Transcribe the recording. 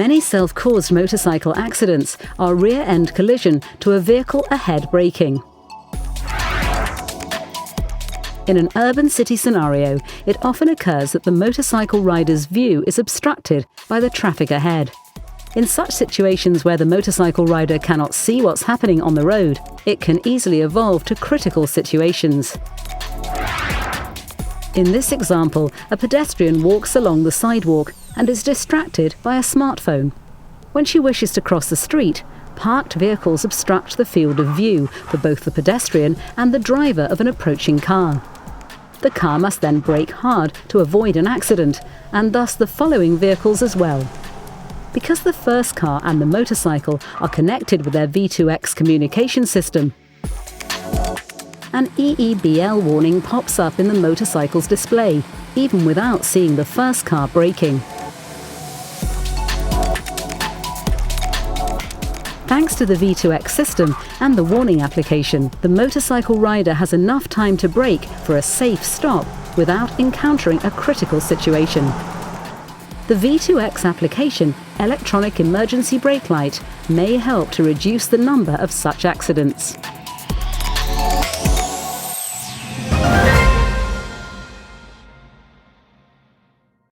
Many self-caused motorcycle accidents are rear-end collision to a vehicle ahead braking. In an urban city scenario, it often occurs that the motorcycle rider's view is obstructed by the traffic ahead. In such situations where the motorcycle rider cannot see what's happening on the road, it can easily evolve to critical situations. In this example, a pedestrian walks along the sidewalk and is distracted by a smartphone. When she wishes to cross the street, parked vehicles obstruct the field of view for both the pedestrian and the driver of an approaching car. The car must then brake hard to avoid an accident, and thus the following vehicles as well. Because the first car and the motorcycle are connected with their V2X communication system, an EEBL warning pops up in the motorcycle's display, even without seeing the first car braking. Thanks to the V2X system and the warning application, the motorcycle rider has enough time to brake for a safe stop without encountering a critical situation. The V2X application, electronic emergency brake light, may help to reduce the number of such accidents.